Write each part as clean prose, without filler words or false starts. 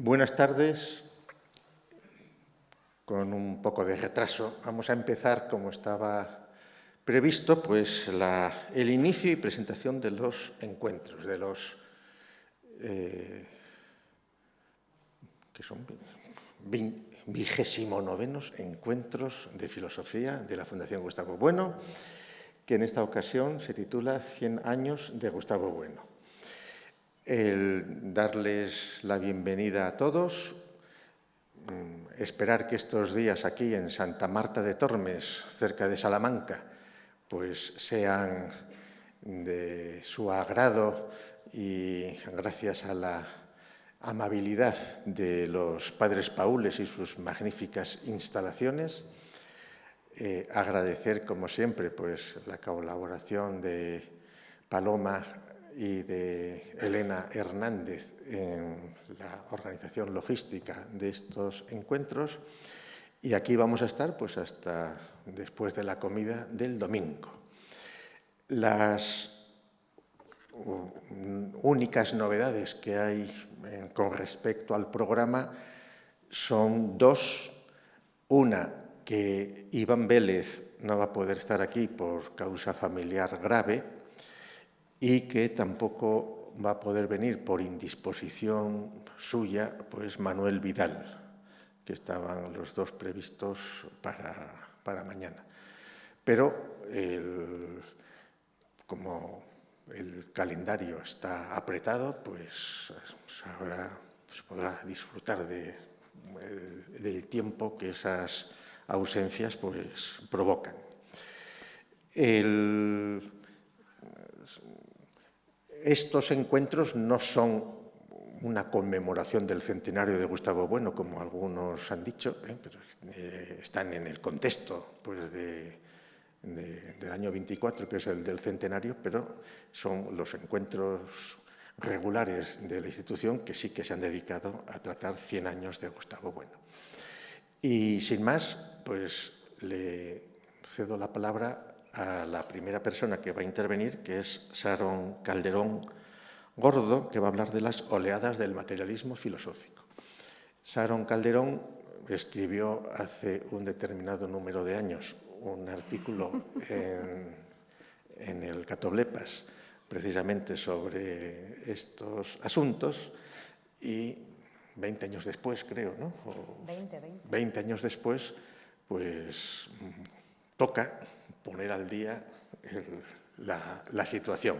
Buenas tardes. Con un poco de retraso vamos a empezar, como estaba previsto, pues el inicio y presentación de los encuentros, de los que son 29º encuentros de filosofía de la Fundación Gustavo Bueno, que en esta ocasión se titula 100 años de Gustavo Bueno. El darles la bienvenida a todos, esperar que estos días aquí en Santa Marta de Tormes, cerca de Salamanca, pues sean de su agrado y gracias a la amabilidad de los padres paules y sus magníficas instalaciones. Agradecer, como siempre, pues la colaboración de Paloma y de Elena Hernández en la organización logística de estos encuentros. Y aquí vamos a estar pues hasta después de la comida del domingo. Las únicas novedades que hay con respecto al programa son dos. Una, que Iván Vélez no va a poder estar aquí por causa familiar grave y que tampoco va a poder venir por indisposición suya, pues Manuel Vidal, que estaban los dos previstos para mañana. Pero como el calendario está apretado, pues ahora se podrá disfrutar del tiempo que esas ausencias pues provocan. Estos encuentros no son una conmemoración del centenario de Gustavo Bueno, como algunos han dicho, pero están en el contexto pues, del año 24, que es el del centenario, pero son los encuentros regulares de la institución que sí que se han dedicado a tratar 100 años de Gustavo Bueno. Y sin más, pues le cedo la palabra a la primera persona que va a intervenir, que es Sharon Calderón Gordo, que va a hablar de las oleadas del materialismo filosófico. Sharon Calderón escribió hace un determinado número de años un artículo en el Catoblepas, precisamente sobre estos asuntos, y 20 años después, creo, ¿no? 20 años después, pues toca poner al día la situación.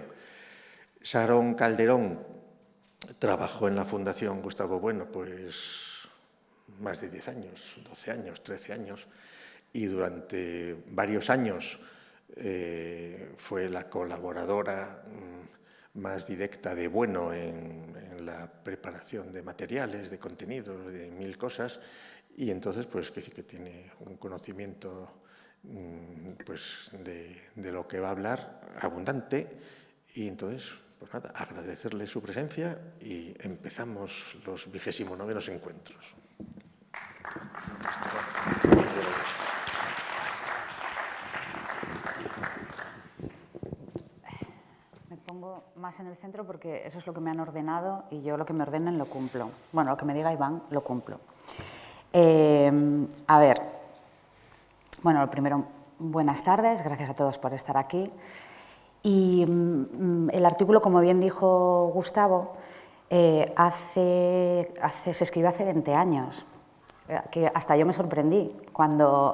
Sharon Calderón trabajó en la Fundación Gustavo Bueno, pues más de 10 años, 12 años, 13 años, y durante varios años fue la colaboradora más directa de Bueno en la preparación de materiales, de contenidos, de mil cosas, y entonces pues que sí que tiene un conocimiento pues de lo que va a hablar abundante, y entonces pues nada, agradecerle su presencia y empezamos los 29º encuentros. Me pongo más en el centro porque eso es lo que me han ordenado y yo lo que me ordenen lo cumplo. Bueno, lo que me diga Iván lo cumplo. A ver, bueno, lo primero, buenas tardes, gracias a todos por estar aquí. Y el artículo, como bien dijo Gustavo, se escribió hace 20 años, que hasta yo me sorprendí cuando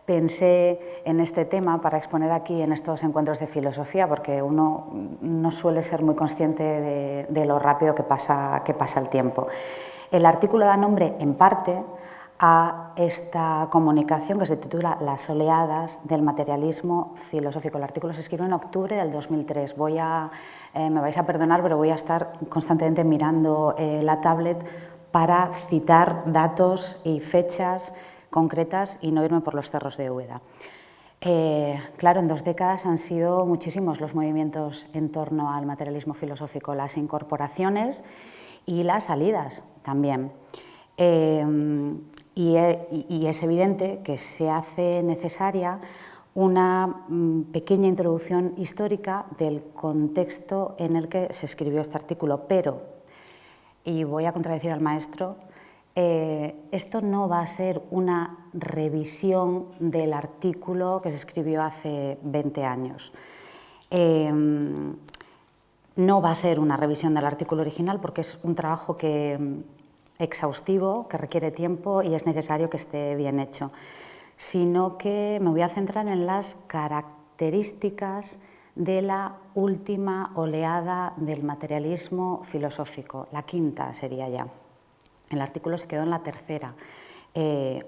pensé en este tema para exponer aquí en estos encuentros de filosofía, porque uno no suele ser muy consciente de lo rápido que pasa el tiempo. El artículo da nombre, en parte, a esta comunicación que se titula Las oleadas del materialismo filosófico. El artículo se escribió en octubre del 2003. Me vais a perdonar, pero voy a estar constantemente mirando la tablet para citar datos y fechas concretas y no irme por los cerros de Úbeda. Claro, en 2 décadas han sido muchísimos los movimientos en torno al materialismo filosófico, las incorporaciones y las salidas también. Y es evidente que se hace necesaria una pequeña introducción histórica del contexto en el que se escribió este artículo, pero y voy a contradecir al maestro, esto no va a ser una revisión del artículo que se escribió hace 20 años. No va a ser una revisión del artículo original porque es un trabajo exhaustivo, que requiere tiempo y es necesario que esté bien hecho, sino que me voy a centrar en las características de la última oleada del materialismo filosófico, la quinta sería ya. El artículo se quedó en la tercera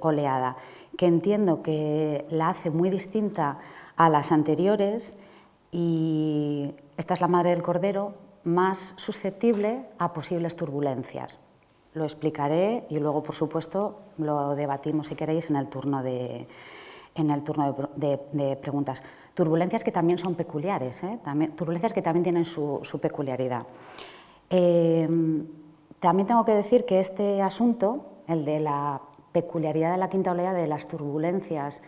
oleada, que entiendo que la hace muy distinta a las anteriores y esta es la madre del cordero más susceptible a posibles turbulencias. Lo explicaré y luego, por supuesto, lo debatimos, si queréis, en el turno de preguntas. Turbulencias que también son peculiares, turbulencias que también tienen su peculiaridad. También tengo que decir que este asunto, el de la peculiaridad de la quinta oleada, de las turbulencias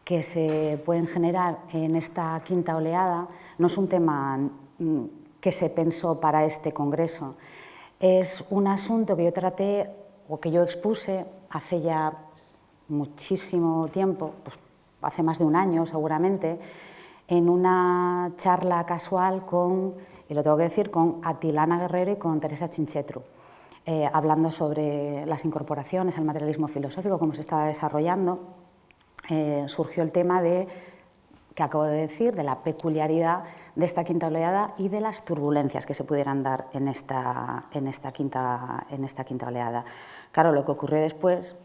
que se pueden generar en esta quinta oleada, no es un tema que se pensó para este congreso. Es un asunto que yo traté o que yo expuse hace ya muchísimo tiempo, pues hace más de un año seguramente, en una charla casual con, y lo tengo que decir, con Atilana Guerrero y con Teresa Chinchetru, hablando sobre las incorporaciones al materialismo filosófico, cómo se estaba desarrollando. Surgió el tema que acabo de decir, de la peculiaridad de esta quinta oleada y de las turbulencias que se pudieran dar en esta quinta oleada. Claro, lo que ocurrió después,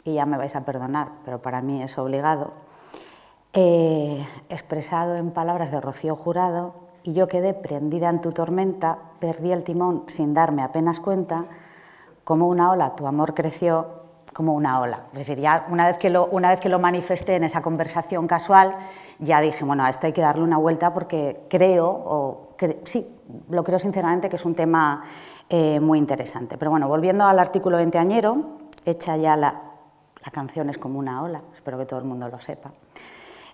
y ya me vais a perdonar, pero para mí es obligado, expresado en palabras de Rocío Jurado, y yo quedé prendida en tu tormenta, perdí el timón sin darme apenas cuenta, como una ola tu amor creció, como una ola. Es decir, ya una vez que lo manifesté en esa conversación casual, ya dije, bueno, a esto hay que darle una vuelta porque sí, lo creo sinceramente que es un tema muy interesante. Pero bueno, volviendo al artículo veinteañero, hecha ya la canción es como una ola, espero que todo el mundo lo sepa.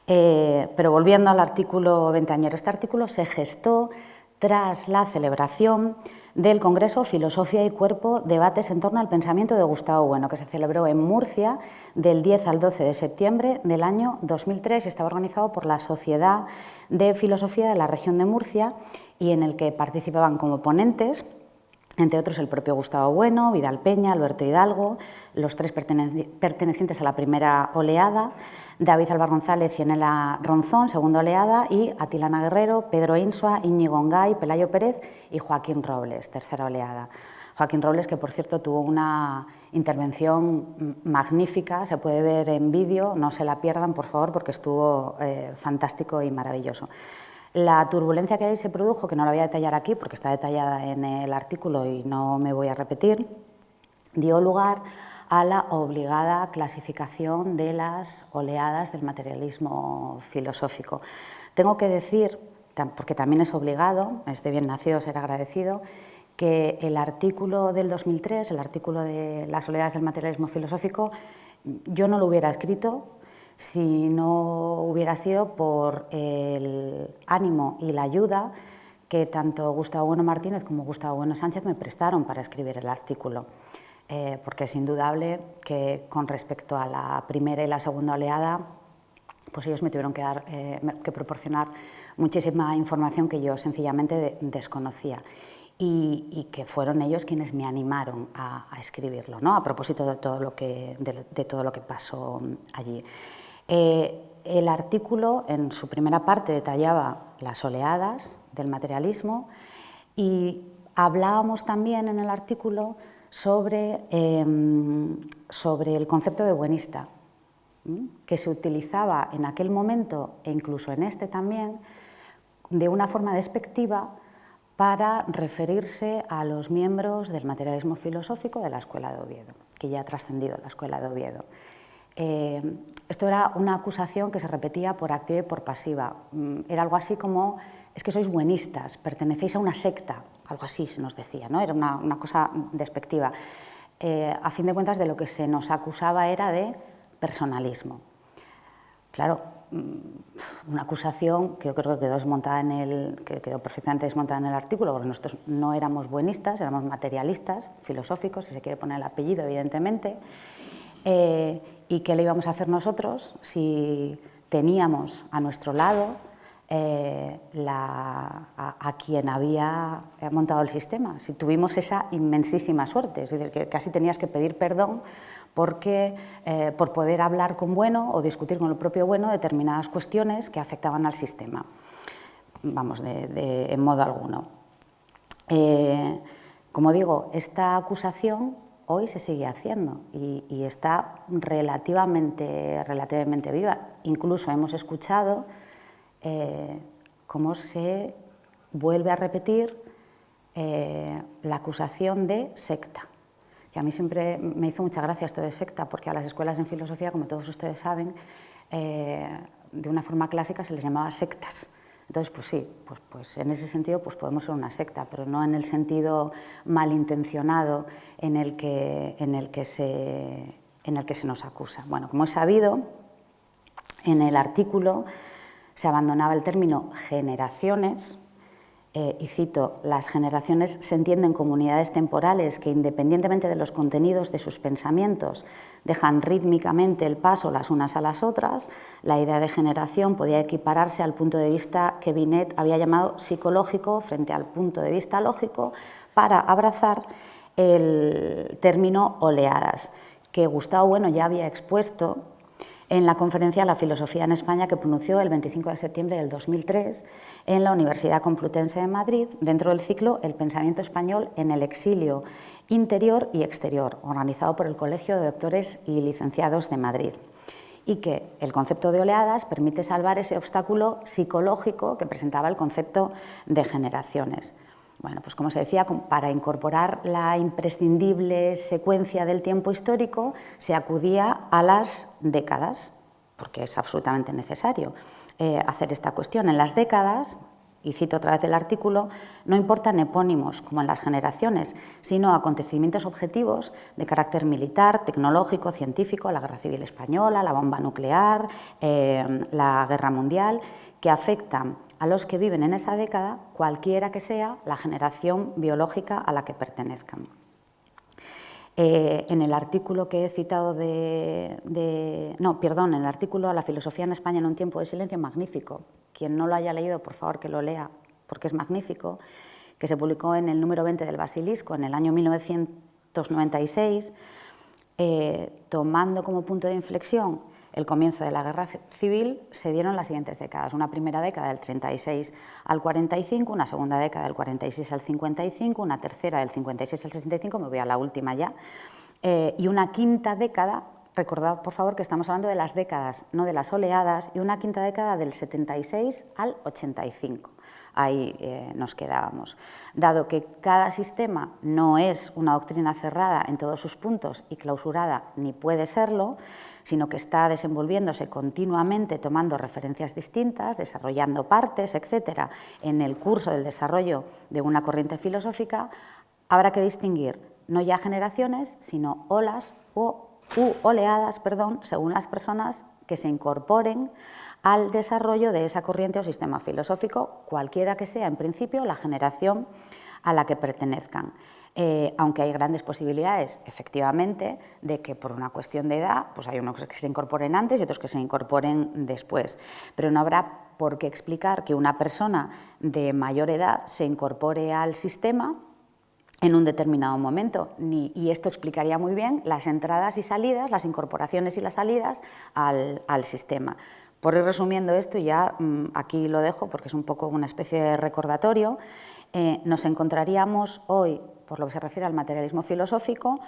Pero volviendo al artículo veinteañero, este artículo se gestó tras la celebración del Congreso Filosofía y Cuerpo, debates en torno al pensamiento de Gustavo Bueno, que se celebró en Murcia del 10 al 12 de septiembre del año 2003 y estaba organizado por la Sociedad de Filosofía de la región de Murcia y en el que participaban como ponentes, entre otros el propio Gustavo Bueno, Vidal Peña, Alberto Hidalgo, los tres pertenecientes a la primera oleada, David Álvar González y Enela Ronzón, segunda oleada, y Atilana Guerrero, Pedro Insua, Íñigo Ongay, Pelayo Pérez y Joaquín Robles, tercera oleada. Joaquín Robles, que por cierto tuvo una intervención magnífica, se puede ver en vídeo, no se la pierdan por favor porque estuvo fantástico y maravilloso. La turbulencia que ahí se produjo, que no la voy a detallar aquí porque está detallada en el artículo y no me voy a repetir, dio lugar a la obligada clasificación de las oleadas del materialismo filosófico. Tengo que decir, porque también es obligado, es de bien nacido ser agradecido, que el artículo del 2003, el artículo de las oleadas del materialismo filosófico, yo no lo hubiera escrito si no hubiera sido por el ánimo y la ayuda que tanto Gustavo Bueno Martínez como Gustavo Bueno Sánchez me prestaron para escribir el artículo. Porque es indudable que con respecto a la primera y la segunda oleada, pues ellos me tuvieron que proporcionar muchísima información que yo sencillamente desconocía y que fueron ellos quienes me animaron a escribirlo, ¿no? A propósito de todo lo que pasó allí. El artículo en su primera parte detallaba las oleadas del materialismo y hablábamos también en el artículo sobre el concepto de buenista, que se utilizaba en aquel momento e incluso en este también de una forma despectiva para referirse a los miembros del materialismo filosófico de la Escuela de Oviedo, que ya ha trascendido la Escuela de Oviedo. Esto era una acusación que se repetía por activa y por pasiva. Era algo así como, es que sois buenistas, pertenecéis a una secta, algo así se nos decía, ¿no? Era una cosa despectiva. A fin de cuentas, de lo que se nos acusaba era de personalismo. Claro, una acusación que yo creo que quedó perfectamente desmontada en el artículo, porque nosotros no éramos buenistas, éramos materialistas, filosóficos, si se quiere poner el apellido, evidentemente. ¿Y qué le íbamos a hacer nosotros si teníamos a nuestro lado a quien había montado el sistema? Si tuvimos esa inmensísima suerte, es decir, que casi tenías que pedir perdón por poder hablar con Bueno o discutir con el propio Bueno determinadas cuestiones que afectaban al sistema, vamos, en modo alguno. Como digo, esta acusación hoy se sigue haciendo y está relativamente viva. Incluso hemos escuchado cómo se vuelve a repetir la acusación de secta, que a mí siempre me hizo mucha gracia esto de secta, porque a las escuelas en filosofía, como todos ustedes saben, de una forma clásica se les llamaba sectas. Entonces, pues sí, pues en ese sentido pues podemos ser una secta, pero no en el sentido malintencionado en el que se nos acusa. Bueno, como es sabido, en el artículo se abandonaba el término generaciones, y cito: las generaciones se entienden como unidades temporales que, independientemente de los contenidos de sus pensamientos, dejan rítmicamente el paso las unas a las otras. La idea de generación podía equipararse al punto de vista que Binet había llamado psicológico frente al punto de vista lógico, para abrazar el término oleadas, que Gustavo Bueno ya había expuesto en la conferencia La filosofía en España, que pronunció el 25 de septiembre del 2003 en la Universidad Complutense de Madrid, dentro del ciclo El pensamiento español en el exilio interior y exterior, organizado por el Colegio de Doctores y Licenciados de Madrid, y que el concepto de oleadas permite salvar ese obstáculo psicológico que presentaba el concepto de generaciones. Bueno, pues como se decía, para incorporar la imprescindible secuencia del tiempo histórico se acudía a las décadas, porque es absolutamente necesario hacer esta cuestión. En las décadas, y cito otra vez el artículo, no importan epónimos como en las generaciones, sino acontecimientos objetivos de carácter militar, tecnológico, científico, la Guerra Civil Española, la bomba nuclear, la Guerra Mundial, que afectan a los que viven en esa década, cualquiera que sea la generación biológica a la que pertenezcan. En el artículo que he citado en el artículo La filosofía en España en un tiempo de silencio, magnífico. Quien no lo haya leído, por favor, que lo lea, porque es magnífico, que se publicó en el número 20 del Basilisco en el año 1996, tomando como punto de inflexión el comienzo de la Guerra Civil, se dieron las siguientes décadas. Una primera década del 36 al 45, una segunda década del 46 al 55, una tercera del 56 al 65, me voy a la última ya, y una quinta década, recordad por favor que estamos hablando de las décadas, no de las oleadas, y una quinta década del 76 al 85. Ahí nos quedábamos. Dado que cada sistema no es una doctrina cerrada en todos sus puntos y clausurada, ni puede serlo, sino que está desenvolviéndose continuamente, tomando referencias distintas, desarrollando partes, etcétera, en el curso del desarrollo de una corriente filosófica, habrá que distinguir no ya generaciones, sino olas u oleadas, según las personas que se incorporen al desarrollo de esa corriente o sistema filosófico, cualquiera que sea en principio la generación a la que pertenezcan. Aunque hay grandes posibilidades, efectivamente, de que por una cuestión de edad, pues hay unos que se incorporen antes y otros que se incorporen después. Pero no habrá por qué explicar que una persona de mayor edad se incorpore al sistema en un determinado momento, y esto explicaría muy bien las entradas y salidas, las incorporaciones y las salidas al sistema. Por ir resumiendo esto, y ya aquí lo dejo porque es un poco una especie de recordatorio, nos encontraríamos hoy, por lo que se refiere al materialismo filosófico,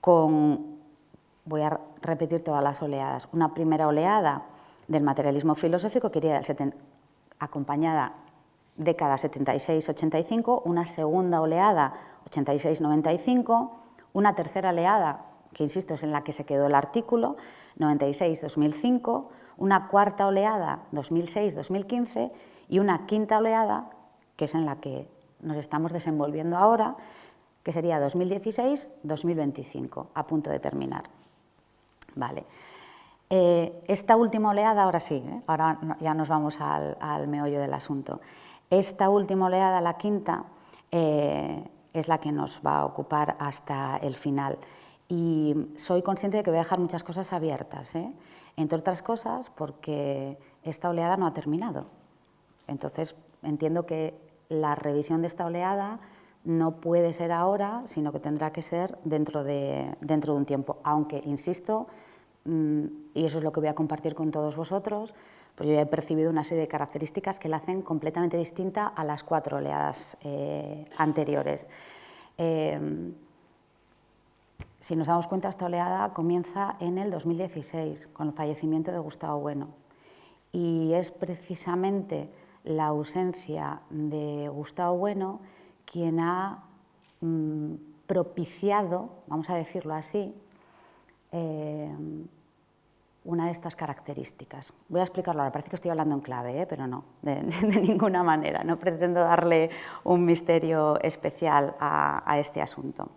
voy a repetir todas las oleadas, una primera oleada del materialismo filosófico que iría acompañada década 76-85, una segunda oleada 86-95, una tercera oleada, que insisto es en la que se quedó el artículo, 96-2005, una cuarta oleada 2006-2015 y una quinta oleada, que es en la que nos estamos desenvolviendo ahora, que sería 2016-2025, a punto de terminar. Vale. Esta última oleada, ahora sí, ahora ya nos vamos al meollo del asunto. Esta última oleada, la quinta, es la que nos va a ocupar hasta el final. Y soy consciente de que voy a dejar muchas cosas abiertas, entre otras cosas porque esta oleada no ha terminado. Entonces, entiendo que la revisión de esta oleada no puede ser ahora, sino que tendrá que ser dentro de un tiempo. Aunque, insisto, y eso es lo que voy a compartir con todos vosotros, pues yo he percibido una serie de características que la hacen completamente distinta a las 4 oleadas anteriores. Si nos damos cuenta, esta oleada comienza en el 2016, con el fallecimiento de Gustavo Bueno. Y es precisamente la ausencia de Gustavo Bueno quien ha propiciado, vamos a decirlo así, una de estas características. Voy a explicarlo ahora, parece que estoy hablando en clave, pero no, de ninguna manera, no pretendo darle un misterio especial a este asunto.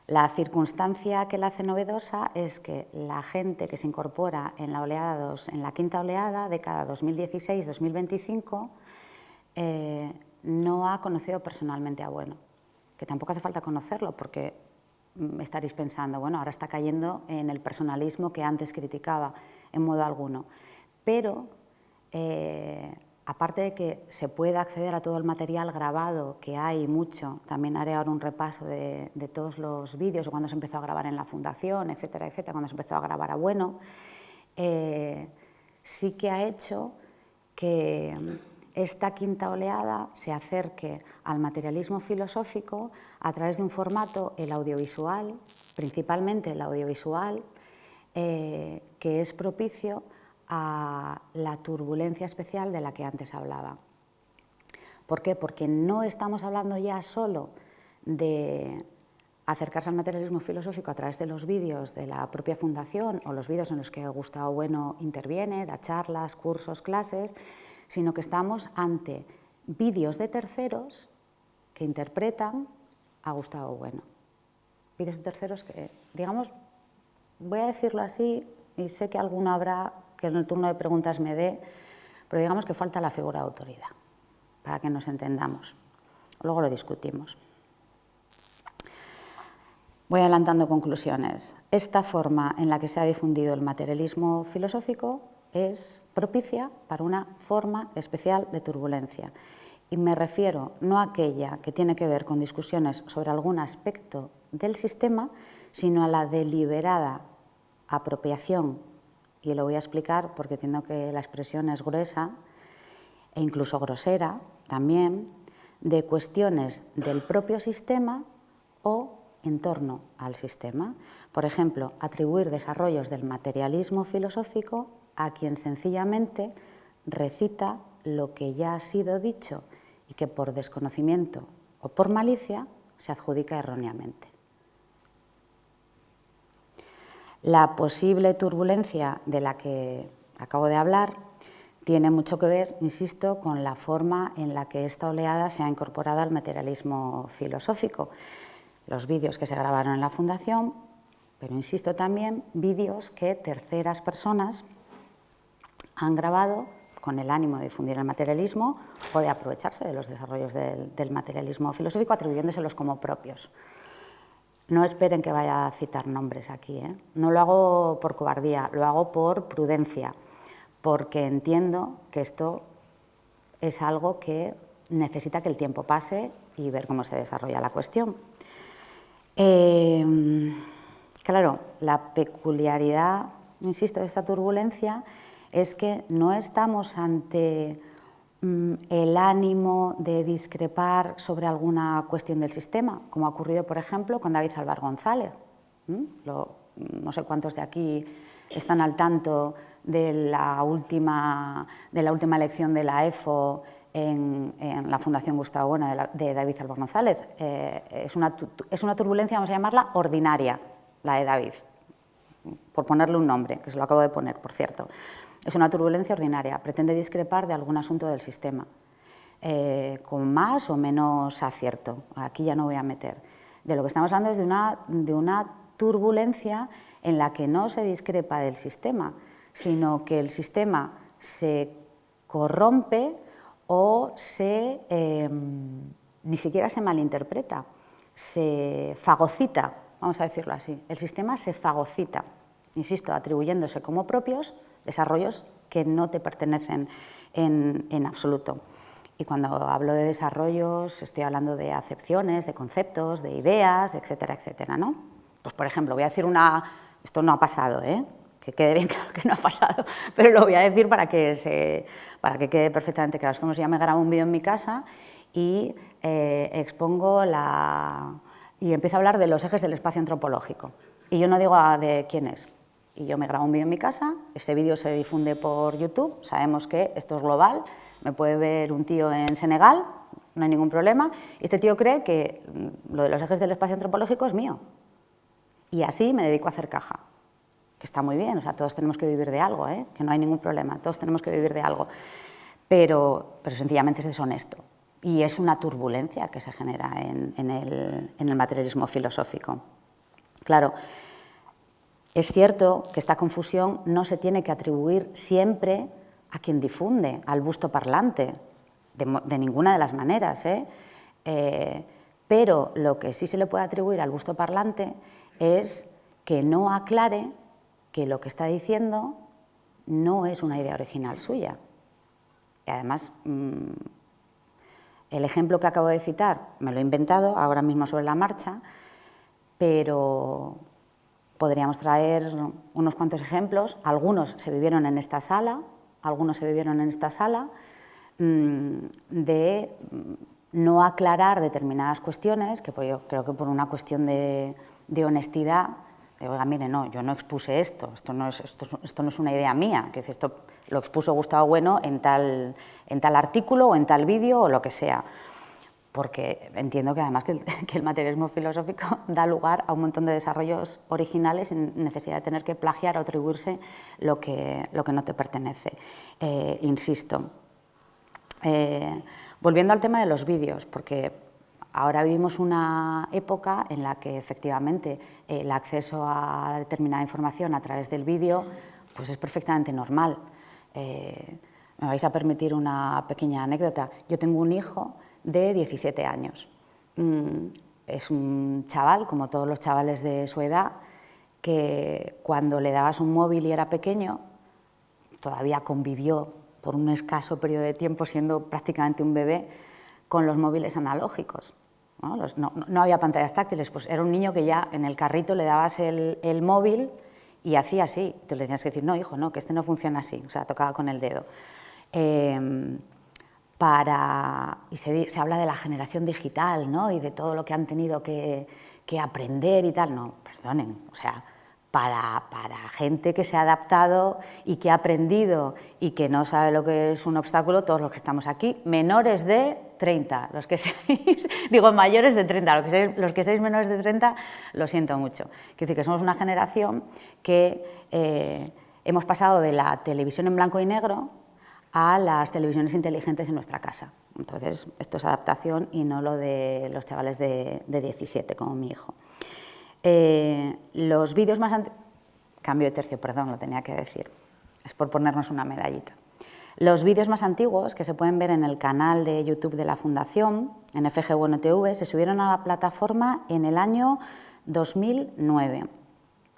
La circunstancia que la hace novedosa es que la gente que se incorpora en la oleada 2, en la quinta oleada, de cada 2016-2025, no ha conocido personalmente a Bueno, que tampoco hace falta conocerlo, porque estaréis pensando, bueno, ahora está cayendo en el personalismo que antes criticaba, en modo alguno. Pero, aparte de que se pueda acceder a todo el material grabado, que hay mucho, también haré ahora un repaso de todos los vídeos, o cuando se empezó a grabar en la Fundación, etcétera, etcétera, cuando se empezó a grabar a Bueno, sí que ha hecho que esta quinta oleada se acerque al materialismo filosófico a través de un formato, el audiovisual, principalmente el audiovisual, que es propicio a la turbulencia especial de la que antes hablaba. ¿Por qué? Porque no estamos hablando ya solo de acercarse al materialismo filosófico a través de los vídeos de la propia Fundación o los vídeos en los que Gustavo Bueno interviene, da charlas, cursos, clases, sino que estamos ante vídeos de terceros que interpretan a Gustavo Bueno. Vídeos de terceros que, digamos, voy a decirlo así, y sé que alguno habrá que en el turno de preguntas me dé, pero digamos que falta la figura de autoridad, para que nos entendamos. Luego lo discutimos. Voy adelantando conclusiones. Esta forma en la que se ha difundido el materialismo filosófico es propicia para una forma especial de turbulencia. Y me refiero no a aquella que tiene que ver con discusiones sobre algún aspecto del sistema, sino a la deliberada apropiación, y lo voy a explicar porque entiendo que la expresión es gruesa e incluso grosera también, de cuestiones del propio sistema o en torno al sistema. Por ejemplo, atribuir desarrollos del materialismo filosófico a quien sencillamente recita lo que ya ha sido dicho y que por desconocimiento o por malicia se adjudica erróneamente. La posible turbulencia de la que acabo de hablar tiene mucho que ver, insisto, con la forma en la que esta oleada se ha incorporado al materialismo filosófico. Los vídeos que se grabaron en la Fundación, pero insisto también, vídeos que terceras personas han grabado con el ánimo de difundir el materialismo o de aprovecharse de los desarrollos del materialismo filosófico, atribuyéndoselos como propios. No esperen que vaya a citar nombres aquí, No lo hago por cobardía, lo hago por prudencia, porque entiendo que esto es algo que necesita que el tiempo pase y ver cómo se desarrolla la cuestión. Claro, la peculiaridad, insisto, de esta turbulencia es que no estamos ante el ánimo de discrepar sobre alguna cuestión del sistema, como ha ocurrido, por ejemplo, con David Álvar González. No sé cuántos de aquí están al tanto de la última elección de la EFO en la Fundación Gustavo Bueno de David Álvar González. Es una turbulencia, vamos a llamarla ordinaria, la de David, por ponerle un nombre, que se lo acabo de poner, por cierto. Es una turbulencia ordinaria, pretende discrepar de algún asunto del sistema, con más o menos acierto, aquí ya no voy a meter. De lo que estamos hablando es de una turbulencia en la que no se discrepa del sistema, sino que el sistema se corrompe o ni siquiera se malinterpreta, se fagocita, vamos a decirlo así. El sistema se fagocita, insisto, atribuyéndose como propios desarrollos que no te pertenecen en absoluto. Y cuando hablo de desarrollos estoy hablando de acepciones, de conceptos, de ideas, etcétera, etcétera, ¿no? Pues por ejemplo, voy a decir esto no ha pasado, que quede bien claro que no ha pasado, pero lo voy a decir para que quede perfectamente claro. Es como si yo me grabo un vídeo en mi casa y expongo y empiezo a hablar de los ejes del espacio antropológico. Y yo no digo de quién es. Y yo me grabo un vídeo en mi casa, ese vídeo se difunde por YouTube, sabemos que esto es global, me puede ver un tío en Senegal, no hay ningún problema, y este tío cree que lo de los ejes del espacio antropológico es mío. Y así me dedico a hacer caja, que está muy bien, o sea, todos tenemos que vivir de algo, que no hay ningún problema, todos tenemos que vivir de algo, pero sencillamente es deshonesto. Y es una turbulencia que se genera en el materialismo filosófico. Claro, es cierto que esta confusión no se tiene que atribuir siempre a quien difunde, al busto parlante, de ninguna de las maneras, pero lo que sí se le puede atribuir al busto parlante es que no aclare que lo que está diciendo no es una idea original suya. Y además, el ejemplo que acabo de citar me lo he inventado ahora mismo sobre la marcha, pero podríamos traer unos cuantos ejemplos. Algunos se vivieron en esta sala, de no aclarar determinadas cuestiones, que yo creo que por una cuestión de honestidad, oiga, mire, no, yo no expuse esto no es una idea mía, que esto lo expuso Gustavo Bueno en tal artículo o en tal vídeo o lo que sea, porque entiendo que además que el materialismo filosófico da lugar a un montón de desarrollos originales sin necesidad de tener que plagiar o atribuirse lo que no te pertenece. Insisto. Volviendo al tema de los vídeos, porque ahora vivimos una época en la que efectivamente el acceso a determinada información a través del vídeo pues es perfectamente normal. Me vais a permitir una pequeña anécdota. Yo tengo un hijo de 17 años. Es un chaval, como todos los chavales de su edad, que cuando le dabas un móvil y era pequeño, todavía convivió por un escaso periodo de tiempo, siendo prácticamente un bebé, con los móviles analógicos. No había pantallas táctiles, pues era un niño que ya en el carrito le dabas el móvil y hacía así. Tú le tenías que decir, no, hijo, no, que este no funciona así, o sea, tocaba con el dedo. Y se habla de la generación digital, ¿no? Y de todo lo que han tenido que aprender y tal. No, perdonen, o sea, para gente que se ha adaptado y que ha aprendido y que no sabe lo que es un obstáculo, todos los que estamos aquí, menores de 30, los que seáis, digo mayores de 30, los que seáis menores de 30, lo siento mucho. Quiero decir que somos una generación que hemos pasado de la televisión en blanco y negro a las televisiones inteligentes en nuestra casa. Entonces, esto es adaptación y no lo de los chavales de 17, como mi hijo. Los vídeos más antiguos... Cambio de tercio, perdón, lo tenía que decir. Es por ponernos una medallita. Los vídeos más antiguos, que se pueden ver en el canal de YouTube de la Fundación, en FG Bueno TV, se subieron a la plataforma en el año 2009.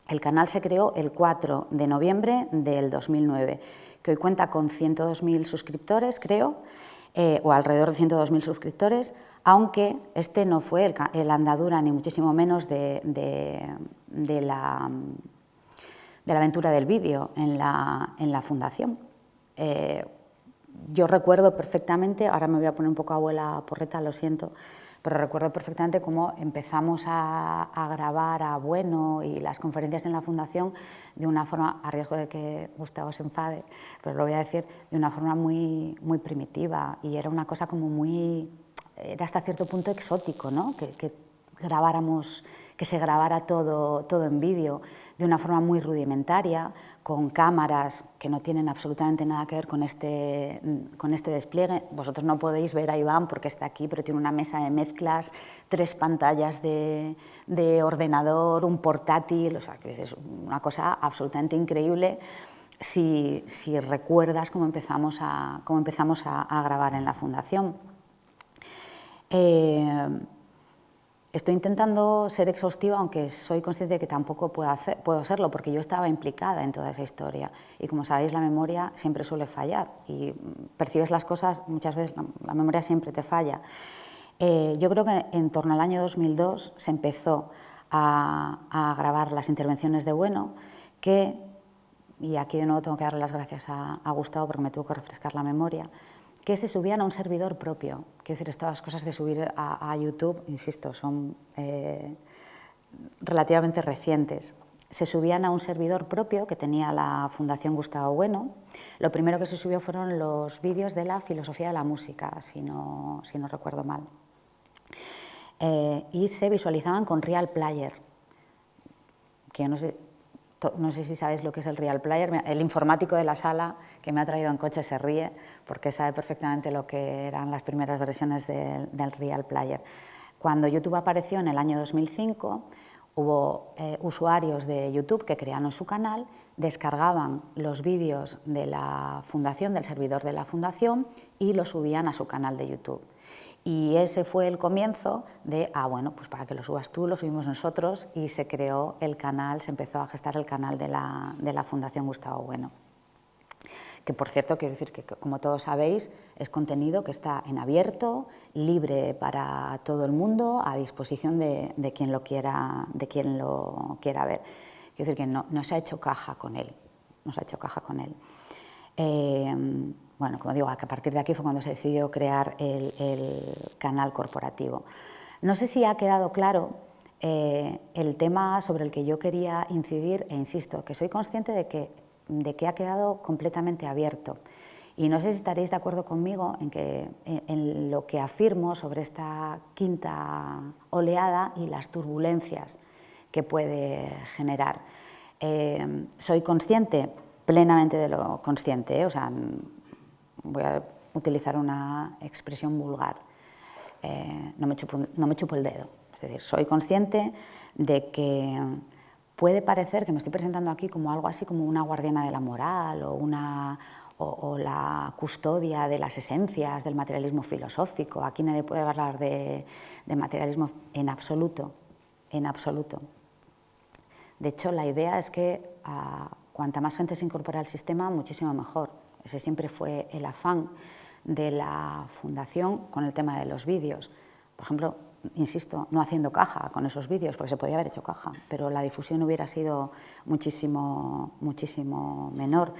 El canal se creó el 4 de noviembre del 2009, que hoy cuenta con 102.000 suscriptores, creo, o alrededor de 102.000 suscriptores, aunque este no fue el andadura, ni muchísimo menos de la aventura del vídeo en la Fundación. Yo recuerdo perfectamente, ahora me voy a poner un poco abuela porreta, lo siento, pero recuerdo perfectamente cómo empezamos a grabar a Bueno y las conferencias en la Fundación de una forma, a riesgo de que Gustavo se enfade, pero lo voy a decir, de una forma muy, muy primitiva, y era una cosa como muy, era hasta cierto punto exótico, ¿no? Que que se grabara todo en vídeo de una forma muy rudimentaria, con cámaras que no tienen absolutamente nada que ver con este despliegue. Vosotros no podéis ver a Iván porque está aquí, pero tiene una mesa de mezclas, 3 pantallas de ordenador, un portátil, o sea, que es una cosa absolutamente increíble si recuerdas cómo empezamos a grabar en la Fundación. Estoy intentando ser exhaustiva, aunque soy consciente de que tampoco puedo serlo, porque yo estaba implicada en toda esa historia. Y como sabéis, la memoria siempre suele fallar. Y percibes las cosas, muchas veces la memoria siempre te falla. Yo creo que en torno al año 2002 se empezó a grabar las intervenciones de Bueno, y aquí de nuevo tengo que darle las gracias a Gustavo porque me tuvo que refrescar la memoria, que se subían a un servidor propio. Quiero decir, estas cosas de subir a YouTube, insisto, son relativamente recientes. Se subían a un servidor propio que tenía la Fundación Gustavo Bueno. Lo primero que se subió fueron los vídeos de la filosofía de la música, si no recuerdo mal. Y se visualizaban con Real Player, que yo no sé si sabéis lo que es el Real Player. El informático de la sala que me ha traído en coche se ríe porque sabe perfectamente lo que eran las primeras versiones del Real Player. Cuando YouTube apareció en el año 2005, hubo usuarios de YouTube que crearon su canal, descargaban los vídeos de la Fundación, del servidor de la Fundación, y los subían a su canal de YouTube. Y ese fue el comienzo de, bueno, pues para que lo subas tú, lo subimos nosotros, y se creó el canal, se empezó a gestar el canal de la Fundación Gustavo Bueno. Que, por cierto, quiero decir que, como todos sabéis, es contenido que está en abierto, libre para todo el mundo, a disposición de quien lo quiera ver. Quiero decir que no se ha hecho caja con él, no se ha hecho caja con él. Bueno, como digo, que a partir de aquí fue cuando se decidió crear el canal corporativo. No sé si ha quedado claro el tema sobre el que yo quería incidir, e insisto, que soy consciente de que ha quedado completamente abierto. Y no sé si estaréis de acuerdo conmigo en lo que afirmo sobre esta quinta oleada y las turbulencias que puede generar. Soy consciente, plenamente de lo consciente, o sea, voy a utilizar una expresión vulgar, no me chupo el dedo, es decir, soy consciente de que puede parecer que me estoy presentando aquí como algo así como una guardiana de la moral o la custodia de las esencias del materialismo filosófico. Aquí nadie puede hablar de materialismo en absoluto, en absoluto. De hecho, la idea es que cuanta más gente se incorpore al sistema, muchísimo mejor. Ese siempre fue el afán de la Fundación con el tema de los vídeos. Por ejemplo, insisto, no haciendo caja con esos vídeos, porque se podía haber hecho caja, pero la difusión hubiera sido muchísimo menor.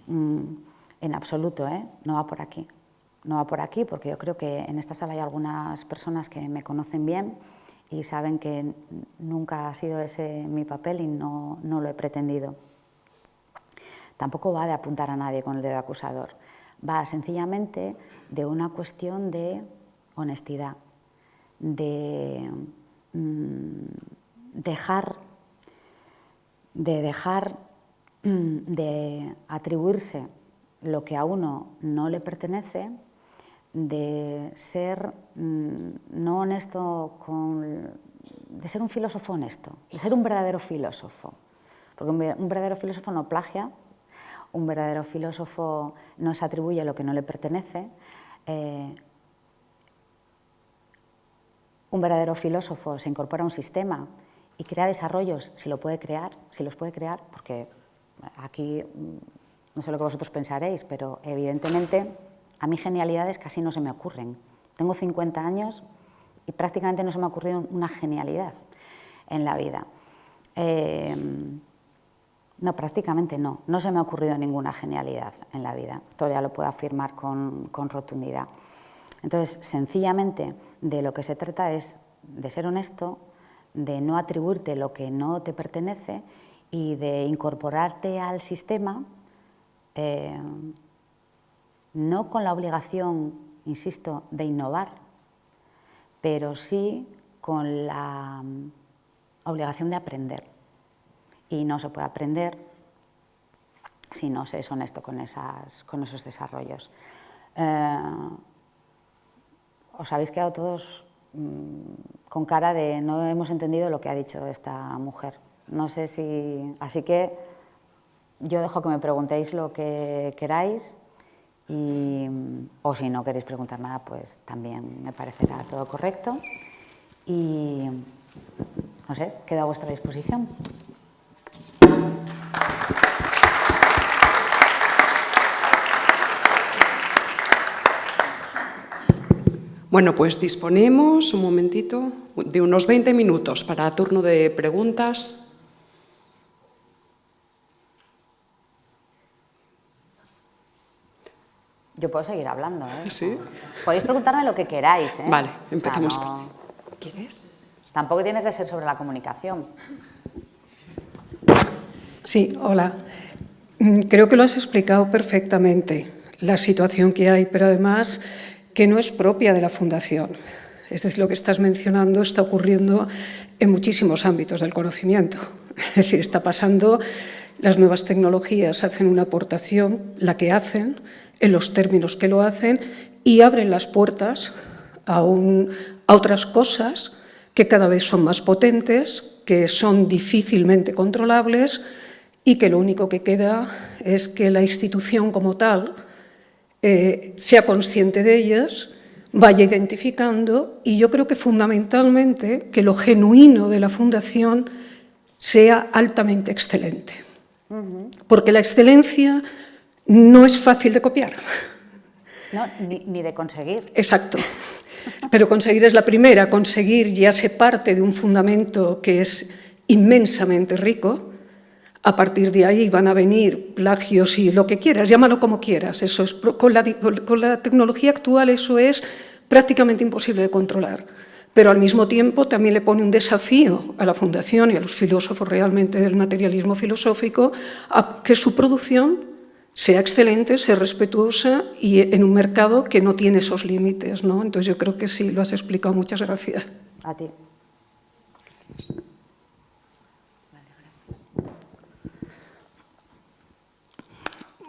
En absoluto, no va por aquí. No va por aquí, porque yo creo que en esta sala hay algunas personas que me conocen bien y saben que nunca ha sido ese mi papel y no lo he pretendido. Tampoco va de apuntar a nadie con el dedo acusador, va sencillamente de una cuestión de honestidad, de dejar de atribuirse lo que a uno no le pertenece, de ser no honesto, de ser un filósofo honesto, de ser un verdadero filósofo, porque un verdadero filósofo no plagia. Un verdadero filósofo no se atribuye lo que no le pertenece. Un verdadero filósofo se incorpora a un sistema y crea desarrollos si los puede crear, porque aquí no sé lo que vosotros pensaréis, pero evidentemente a mí genialidades casi no se me ocurren. Tengo 50 años y prácticamente no se me ha ocurrido una genialidad en la vida. No, prácticamente no se me ha ocurrido ninguna genialidad en la vida, todavía lo puedo afirmar con rotundidad. Entonces, sencillamente, de lo que se trata es de ser honesto, de no atribuirte lo que no te pertenece y de incorporarte al sistema, no con la obligación, insisto, de innovar, pero sí con la obligación de aprender. Y no se puede aprender si no se es honesto con esos desarrollos. Os habéis quedado todos con cara de no hemos entendido lo que ha dicho esta mujer. No sé si... Así que yo dejo que me preguntéis lo que queráis o si no queréis preguntar nada, pues también me parecerá todo correcto. Y no sé, quedo a vuestra disposición. Bueno, pues disponemos, un momentito, de unos 20 minutos para turno de preguntas. Yo puedo seguir hablando, ¿eh? ¿Sí? Podéis preguntarme lo que queráis, ¿eh? Vale, empecemos. O sea, no... ¿Quieres? Tampoco tiene que ser sobre la comunicación. Sí, hola. Creo que lo has explicado perfectamente, la situación que hay, pero además que no es propia de la Fundación. Es decir, lo que estás mencionando está ocurriendo en muchísimos ámbitos del conocimiento. Es decir, está pasando, las nuevas tecnologías hacen una aportación, la que hacen, en los términos que lo hacen, y abren las puertas a otras cosas que cada vez son más potentes, que son difícilmente controlables y que lo único que queda es que la institución como tal sea consciente de ellas, vaya identificando, y yo creo que fundamentalmente que lo genuino de la Fundación sea altamente excelente. Porque la excelencia no es fácil de copiar. No, ni de conseguir. Exacto. Pero conseguir es la primera, conseguir ya se parte de un fundamento que es inmensamente rico. A partir de ahí van a venir plagios y lo que quieras, llámalo como quieras. Eso es, con la tecnología actual eso es prácticamente imposible de controlar. Pero al mismo tiempo también le pone un desafío a la Fundación y a los filósofos realmente del materialismo filosófico a que su producción sea excelente, sea respetuosa y en un mercado que no tiene esos límites, ¿no? Entonces yo creo que sí, lo has explicado. Muchas gracias. A ti.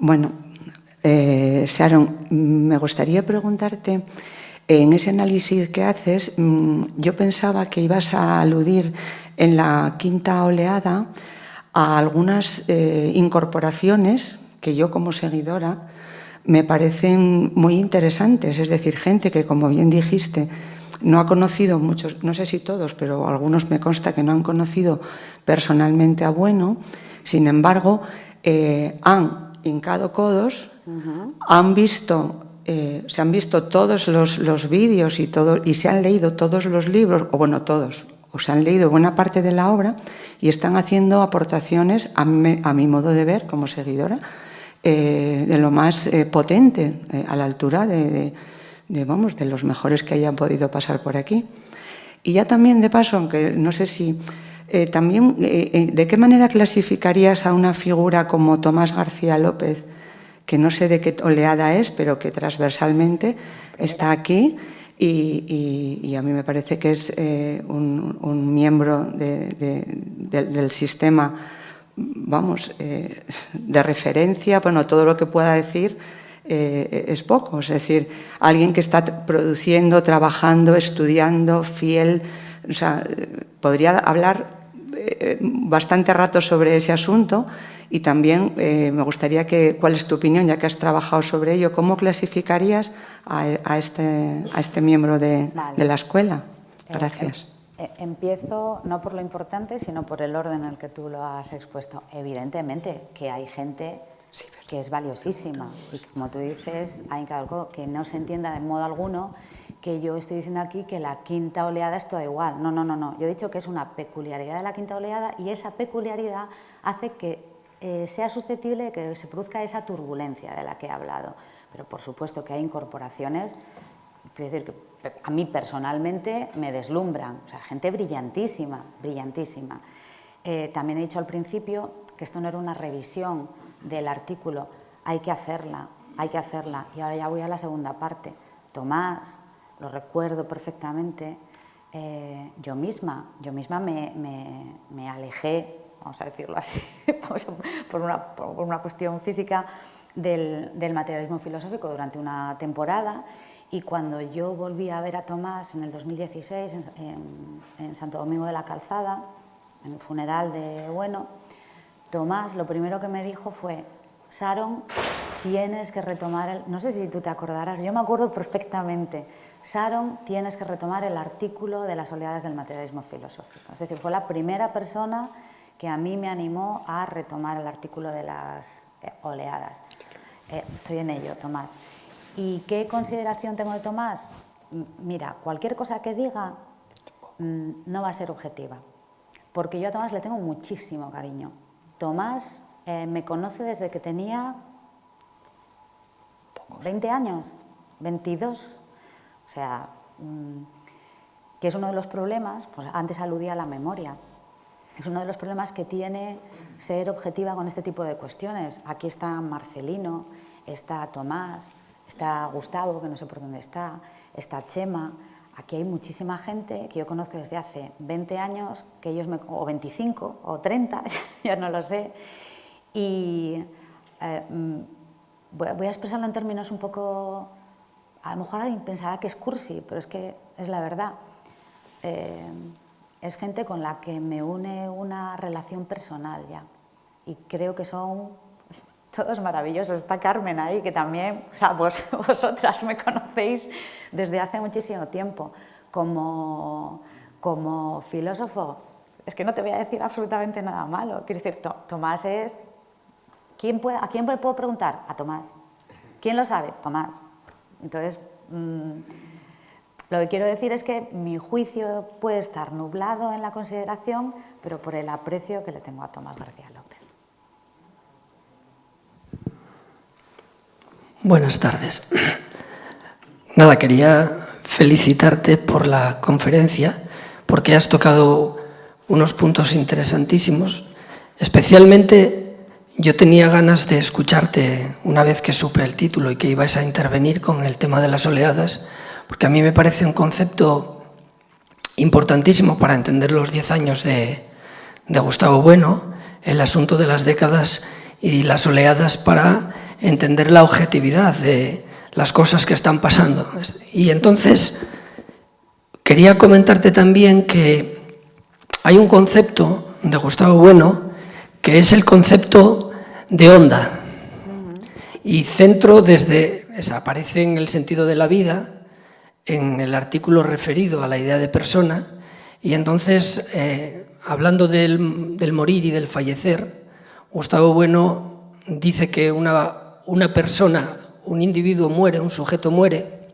Bueno, Sharon, me gustaría preguntarte, en ese análisis que haces, yo pensaba que ibas a aludir en la quinta oleada a algunas incorporaciones que yo como seguidora me parecen muy interesantes, es decir, gente que, como bien dijiste, no ha conocido muchos, no sé si todos, pero algunos me consta que no han conocido personalmente a Bueno, sin embargo, han hincado codos, han visto, se han visto todos los vídeos y se han leído todos los libros, o bueno, todos, o se han leído buena parte de la obra y están haciendo aportaciones, a mi modo de ver, como seguidora, de lo más potente, a la altura de los mejores que hayan podido pasar por aquí. Y ya también, de paso, aunque no sé si... también, ¿de qué manera clasificarías a una figura como Tomás García López, que no sé de qué oleada es, pero que transversalmente está aquí y a mí me parece que es un miembro del sistema, vamos, de referencia? Bueno, todo lo que pueda decir es poco, es decir, alguien que está produciendo, trabajando, estudiando, fiel, o sea, podría hablar bastante rato sobre ese asunto y también me gustaría cuál es tu opinión, ya que has trabajado sobre ello, ¿cómo clasificarías a este miembro de la escuela? Gracias. Empiezo no por lo importante, sino por el orden en el que tú lo has expuesto. Evidentemente que hay gente que es valiosísima y, como tú dices, hay algo que no se entienda de modo alguno que yo estoy diciendo aquí que la quinta oleada es toda igual. No, no, no, no. Yo he dicho que es una peculiaridad de la quinta oleada y esa peculiaridad hace que sea susceptible de que se produzca esa turbulencia de la que he hablado. Pero por supuesto que hay incorporaciones, quiero decir que a mí personalmente me deslumbran, o sea, gente brillantísima, brillantísima. También he dicho al principio que esto no era una revisión del artículo, hay que hacerla, y ahora ya voy a la segunda parte. Tomás, lo recuerdo perfectamente, yo misma me alejé, vamos a decirlo así, por una cuestión física del materialismo filosófico durante una temporada, y cuando yo volví a ver a Tomás en el 2016 en Santo Domingo de la Calzada, en el funeral de Bueno, Tomás lo primero que me dijo fue: Sharon, tienes que retomar no sé si tú te acordarás, yo me acuerdo perfectamente, Sharon, tienes que retomar el artículo de las oleadas del materialismo filosófico. Es decir, fue la primera persona que a mí me animó a retomar el artículo de las oleadas. Estoy en ello, Tomás. ¿Y qué consideración tengo de Tomás? Mira, cualquier cosa que diga no va a ser objetiva, porque yo a Tomás le tengo muchísimo cariño. Tomás me conoce desde que tenía 20 años, 22, o sea, que es uno de los problemas, pues antes aludía a la memoria, es uno de los problemas que tiene ser objetiva con este tipo de cuestiones. Aquí está Marcelino, está Tomás, está Gustavo, que no sé por dónde está Chema. Aquí hay muchísima gente que yo conozco desde hace 20 años, que ellos o 25 o 30, ya no lo sé, y voy a expresarlo en términos un poco, a lo mejor alguien pensará que es cursi, pero es que es la verdad. Es gente con la que me une una relación personal ya, y creo que son todos maravillosos. Está Carmen ahí, que también, o sea, vosotras me conocéis desde hace muchísimo tiempo. Como filósofo, es que no te voy a decir absolutamente nada malo. Quiero decir, Tomás es... ¿A quién le puedo preguntar? A Tomás. ¿Quién lo sabe? Tomás. Entonces, lo que quiero decir es que mi juicio puede estar nublado en la consideración, pero por el aprecio que le tengo a Tomás García López. Buenas tardes. Nada, quería felicitarte por la conferencia, porque has tocado unos puntos interesantísimos. Especialmente yo tenía ganas de escucharte una vez que supe el título y que ibas a intervenir con el tema de las oleadas, porque a mí me parece un concepto importantísimo para entender los 10 años de Gustavo Bueno, el asunto de las décadas y las oleadas para entender la objetividad de las cosas que están pasando. Y entonces quería comentarte también que hay un concepto de Gustavo Bueno que es el concepto de onda. Y centro aparece en el sentido de la vida, en el artículo referido a la idea de persona, y entonces, hablando del morir y del fallecer, Gustavo Bueno dice que una persona, un individuo muere, un sujeto muere,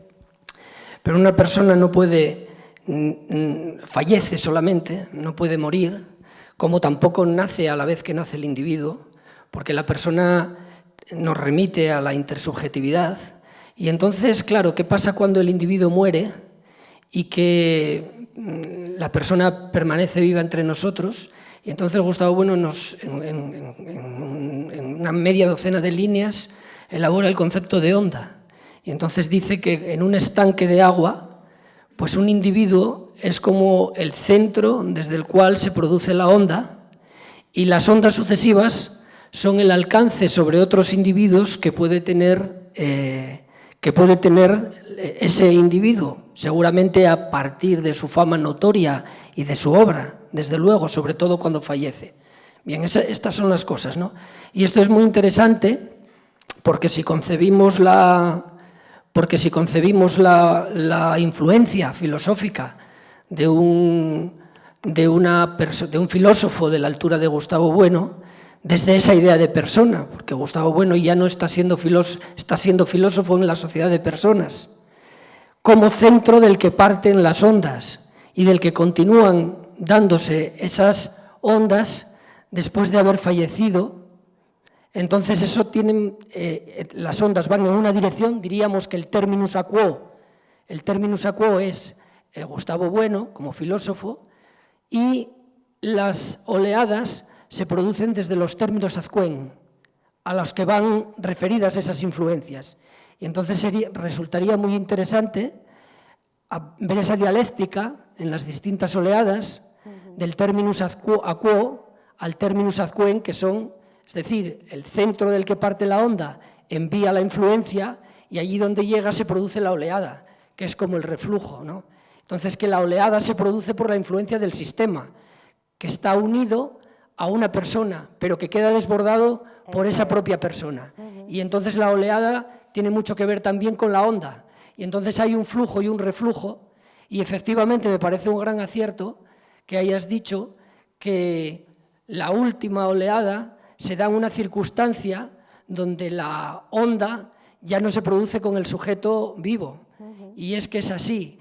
pero una persona no puede, fallece solamente, no puede morir, como tampoco nace a la vez que nace el individuo, porque la persona nos remite a la intersubjetividad. Y entonces, claro, ¿qué pasa cuando el individuo muere y que la persona permanece viva entre nosotros? Y entonces Gustavo Bueno en una media docena de líneas elabora el concepto de onda. Y entonces dice que en un estanque de agua, pues un individuo es como el centro desde el cual se produce la onda, y las ondas sucesivas son el alcance sobre otros individuos que puede tener ese individuo, seguramente a partir de su fama notoria y de su obra, desde luego, sobre todo cuando fallece. Bien, estas son las cosas, ¿no? Y esto es muy interesante porque si concebimos la influencia filosófica de un filósofo de la altura de Gustavo Bueno, desde esa idea de persona, porque Gustavo Bueno ya no está siendo filósofo en la sociedad de personas, como centro del que parten las ondas y del que continúan dándose esas ondas después de haber fallecido. Entonces las ondas van en una dirección, diríamos que el terminus a quo es Gustavo Bueno como filósofo, y las oleadas se producen desde los términos ad quem, a los que van referidas esas influencias. Y entonces resultaría muy interesante ver esa dialéctica en las distintas oleadas, del terminus ad quo al terminus ad quem, que son, es decir, el centro del que parte la onda envía la influencia y allí donde llega se produce la oleada, que es como el reflujo, ¿no? Entonces, que la oleada se produce por la influencia del sistema, que está unido a una persona, pero que queda desbordado por esa propia persona. Y entonces la oleada tiene mucho que ver también con la onda. Y entonces hay un flujo y un reflujo, y efectivamente me parece un gran acierto que hayas dicho que la última oleada se da en una circunstancia donde la onda ya no se produce con el sujeto vivo. Y es que es así.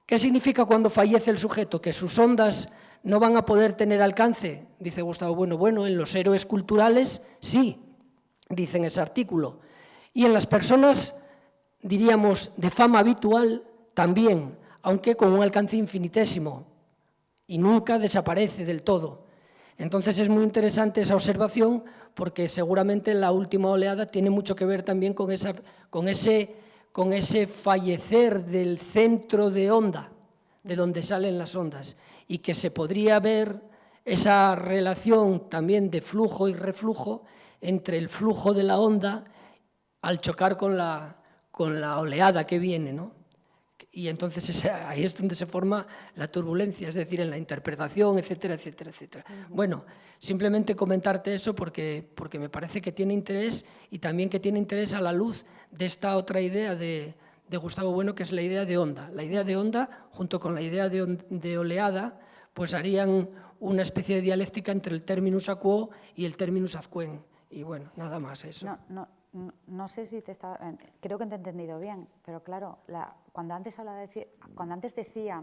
¿Qué significa cuando fallece el sujeto? ¿Que sus ondas no van a poder tener alcance? Dice Gustavo Bueno. Bueno, en los héroes culturales sí, dice en ese artículo. Y en las personas, diríamos, de fama habitual también, aunque con un alcance infinitésimo y nunca desaparece del todo. Entonces es muy interesante esa observación porque seguramente la última oleada tiene mucho que ver también con ese fallecer del centro de onda, de donde salen las ondas, y que se podría ver esa relación también de flujo y reflujo entre el flujo de la onda al chocar con la oleada que viene, ¿no? Y entonces ahí es donde se forma la turbulencia, es decir, en la interpretación, etcétera, etcétera, etcétera. Bueno, simplemente comentarte eso porque me parece que tiene interés y también que tiene interés a la luz de esta otra idea de Gustavo Bueno, que es la idea de onda. La idea de onda, junto con la idea de oleada, pues harían una especie de dialéctica entre el terminus a quo y el terminus ad quem. Y bueno, nada más eso. No sé si creo que te he entendido bien, pero claro, cuando antes decía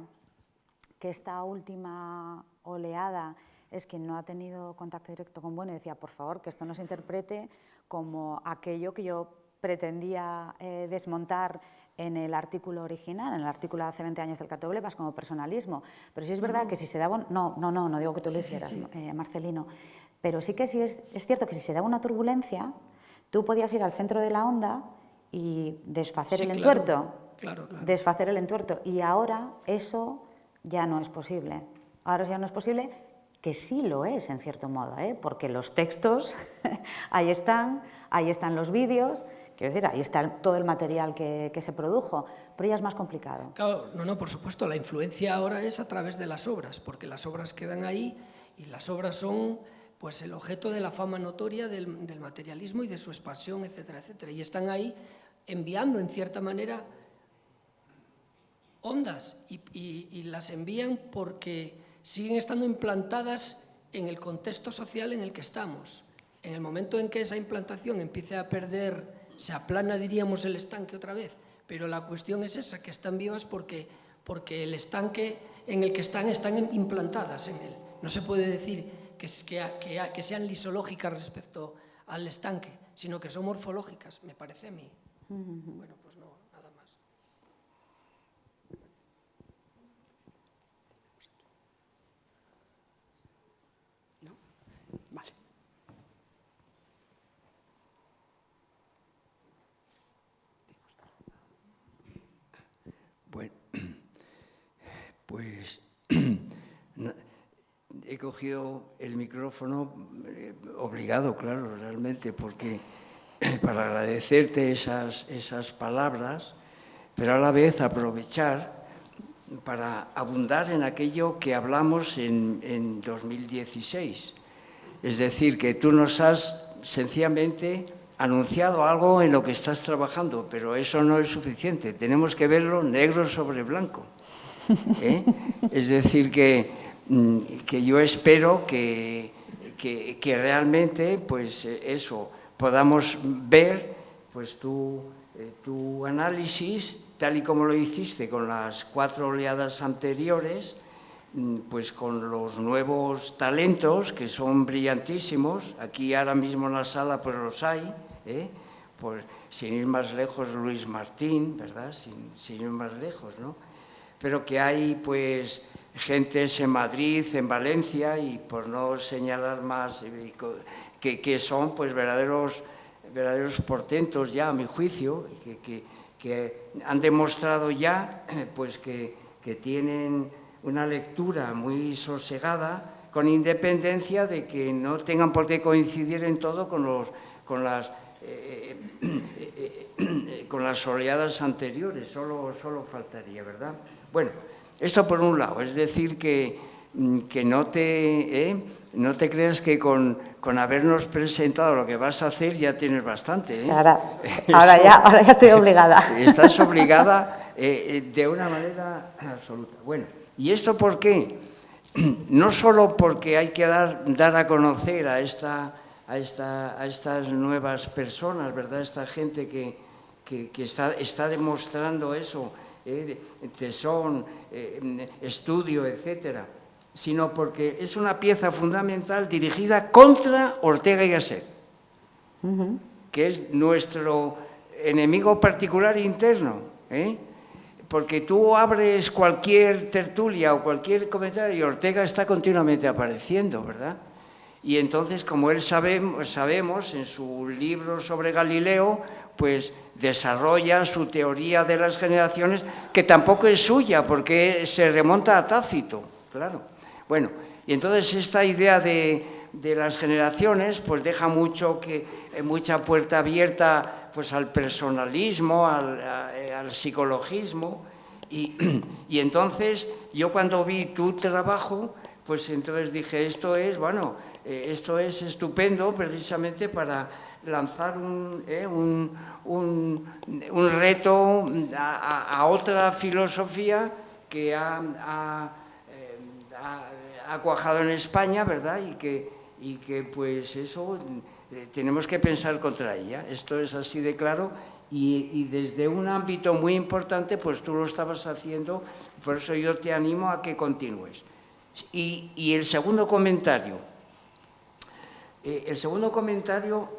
que esta última oleada es quien no ha tenido contacto directo con Bueno, y decía, por favor, que esto no se interprete como aquello que yo pretendía desmontar en el artículo original, en el artículo de hace 20 años del Cato Blevas, como personalismo. Pero sí es verdad que si se daba... No digo que tú lo hicieras, Marcelino. Pero sí que sí es cierto que si se daba una turbulencia, tú podías ir al centro de la onda y desfacer el entuerto. Claro. Desfacer el entuerto. Y ahora eso ya no es posible. Ahora ya no es posible, que sí lo es en cierto modo, porque los textos ahí están los vídeos, quiero decir, ahí está todo el material que se produjo, pero ya es más complicado. Claro, no, por supuesto, la influencia ahora es a través de las obras, porque las obras quedan ahí y las obras son pues el objeto de la fama notoria del materialismo y de su expansión, etcétera, etcétera, y están ahí enviando en cierta manera ondas y las envían porque siguen estando implantadas en el contexto social en el que estamos. En el momento en que esa implantación empiece a perder, se aplana, diríamos, el estanque otra vez, pero la cuestión es esa, que están vivas porque el estanque en el que están implantadas en él. No se puede decir que sean lisológicas respecto al estanque, sino que son morfológicas, me parece a mí. Bueno, pues no, nada más. ¿No? Vale. Bueno, pues he cogido el micrófono obligado, claro, realmente, porque para agradecerte esas palabras, pero a la vez aprovechar para abundar en aquello que hablamos en 2016. Es decir, que tú nos has sencillamente anunciado algo en lo que estás trabajando, pero eso no es suficiente, tenemos que verlo negro sobre blanco. Es decir, que yo espero que realmente, pues eso, podamos ver pues tu análisis, tal y como lo hiciste con las 4 oleadas anteriores, pues con los nuevos talentos que son brillantísimos. Aquí ahora mismo en la sala pues los hay, pues, sin ir más lejos, Luis Martín, ¿verdad? Sin ir más lejos, ¿no? Pero que hay pues gentes en Madrid, en Valencia, y por no señalar más, que son pues verdaderos portentos ya, a mi juicio, que han demostrado ya pues que tienen una lectura muy sosegada, con independencia de que no tengan por qué coincidir en todo con las oleadas anteriores, solo faltaría, ¿verdad? Bueno, esto por un lado, es decir, que no te creas que con habernos presentado lo que vas a hacer ya tienes bastante. Sí, ahora ya estoy obligada. Estás obligada de una manera absoluta. Bueno, ¿y esto por qué? No solo porque hay que dar a conocer a estas nuevas personas, ¿verdad? Esta gente que está demostrando eso, tesón, estudio, etcétera, sino porque es una pieza fundamental dirigida contra Ortega y Gasset, que es nuestro enemigo particular interno, porque tú abres cualquier tertulia o cualquier comentario y Ortega está continuamente apareciendo, ¿verdad? Y entonces, como él sabemos, en su libro sobre Galileo, pues desarrolla su teoría de las generaciones, que tampoco es suya, porque se remonta a Tácito, claro. Bueno, y entonces esta idea de las generaciones, pues deja mucha puerta abierta pues al personalismo, al psicologismo, y entonces yo cuando vi tu trabajo, pues entonces dije, esto es estupendo precisamente para lanzar un reto a otra filosofía que ha cuajado en España, ¿verdad? Y que pues eso tenemos que pensar contra ella. Esto es así de claro y desde un ámbito muy importante, pues tú lo estabas haciendo, por eso yo te animo a que continúes. Y el segundo comentario. El segundo comentario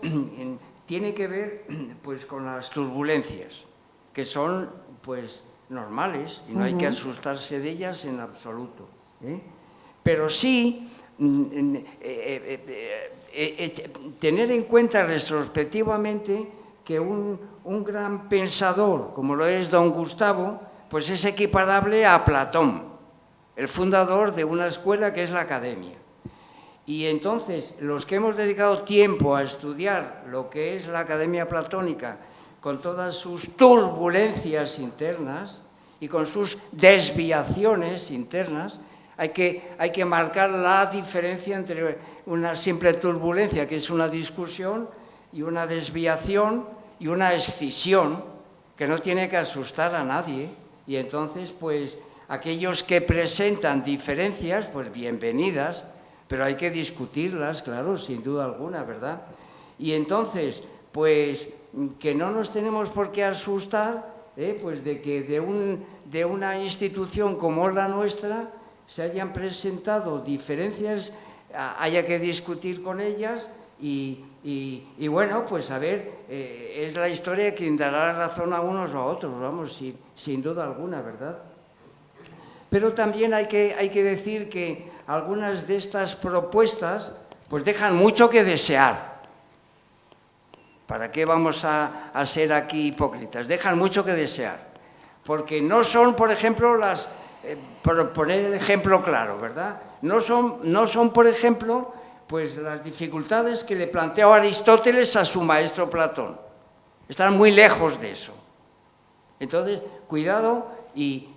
tiene que ver pues con las turbulencias, que son pues normales y no hay que asustarse de ellas en absoluto. Pero sí tener en cuenta retrospectivamente que un gran pensador, como lo es don Gustavo, pues es equiparable a Platón, el fundador de una escuela que es la Academia. Y entonces, los que hemos dedicado tiempo a estudiar lo que es la Academia Platónica, con todas sus turbulencias internas y con sus desviaciones internas, hay que marcar la diferencia entre una simple turbulencia, que es una discusión, y una desviación y una escisión, que no tiene que asustar a nadie. Y entonces, pues, aquellos que presentan diferencias, pues bienvenidas, pero hay que discutirlas, claro, sin duda alguna, ¿verdad? Y entonces, pues, que no nos tenemos por qué asustar, pues de que de una institución como la nuestra se hayan presentado diferencias, haya que discutir con ellas y bueno, pues a ver, es la historia quien dará razón a unos o a otros, vamos, sin duda alguna, ¿verdad? Pero también hay que decir que algunas de estas propuestas pues dejan mucho que desear. ¿Para qué vamos a ser aquí hipócritas? Dejan mucho que desear, porque no son, por ejemplo, por poner el ejemplo claro, ¿verdad? No son, por ejemplo, pues las dificultades que le planteó Aristóteles a su maestro Platón. Están muy lejos de eso. Entonces, cuidado, y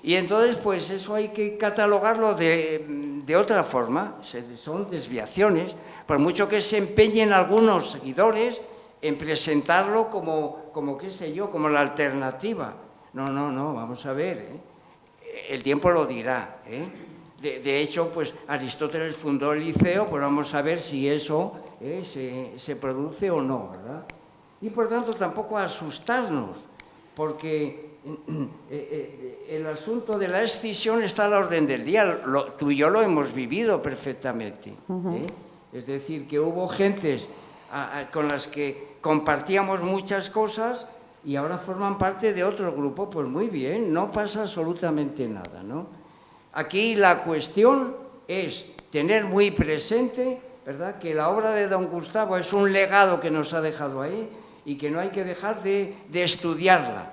entonces, pues eso hay que catalogarlo de otra forma. Son desviaciones, por mucho que se empeñen algunos seguidores en presentarlo como qué sé yo, como la alternativa. No, vamos a ver, el tiempo lo dirá, De hecho, pues Aristóteles fundó el Liceo, pues vamos a ver si eso se produce o no, ¿verdad? Y por tanto tampoco asustarnos, porque el asunto de la escisión está a la orden del día. Tú y yo lo hemos vivido perfectamente. Es decir, que hubo gentes con las que compartíamos muchas cosas y ahora forman parte de otro grupo. Pues muy bien, no pasa absolutamente nada, ¿no? Aquí la cuestión es tener muy presente, ¿verdad?, que la obra de don Gustavo es un legado que nos ha dejado ahí y que no hay que dejar de estudiarla,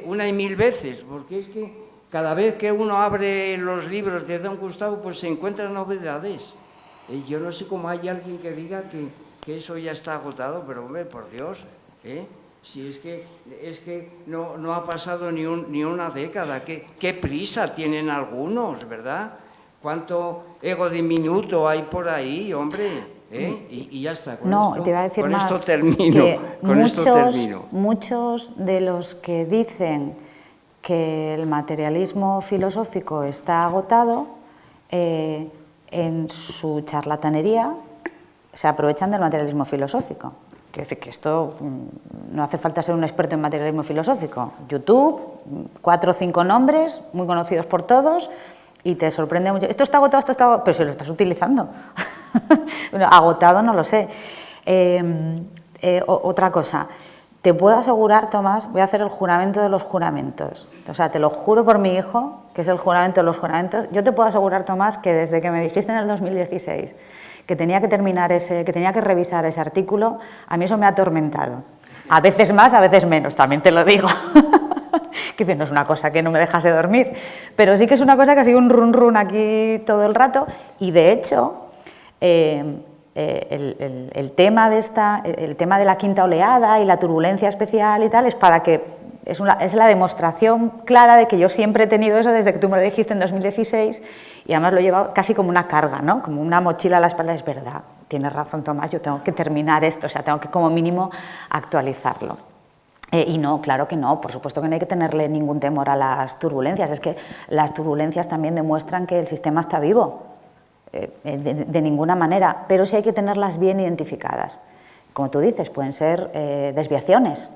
una y mil veces, porque es que cada vez que uno abre los libros de don Gustavo, pues se encuentran novedades. Yo no sé cómo hay alguien que diga que eso ya está agotado, pero hombre, por Dios, si es que no ha pasado ni una década, qué prisa tienen algunos, ¿verdad? Cuánto ego diminuto hay por ahí, hombre, y ya está. Te iba a decir más, esto termino, que muchos de los que dicen que el materialismo filosófico está agotado, en su charlatanería se aprovechan del materialismo filosófico. Quiero decir que esto no hace falta ser un experto en materialismo filosófico. YouTube, 4 o 5 nombres, muy conocidos por todos, y te sorprende mucho. Esto está agotado, pero si lo estás utilizando. Agotado no lo sé. Otra cosa, te puedo asegurar, Tomás, voy a hacer el juramento de los juramentos. O sea, te lo juro por mi hijo, que es el juramento de los juramentos. Yo te puedo asegurar, Tomás, que desde que me dijiste en el 2016 que tenía que que tenía que revisar ese artículo, a mí eso me ha atormentado. A veces más, a veces menos, también te lo digo. Que no es una cosa que no me dejase dormir, pero sí que es una cosa que ha sido un run run aquí todo el rato, y de hecho el tema de la quinta oleada y la turbulencia especial y tal es la demostración clara de que yo siempre he tenido eso desde que tú me lo dijiste en 2016, y además lo he llevado casi como una carga, ¿no? Como una mochila a la espalda. Es verdad, tienes razón, Tomás, yo tengo que terminar esto, o sea, tengo que como mínimo actualizarlo. Y no, claro que no, por supuesto que no hay que tenerle ningún temor a las turbulencias, es que las turbulencias también demuestran que el sistema está vivo, de ninguna manera, pero sí hay que tenerlas bien identificadas. Como tú dices, pueden ser desviaciones.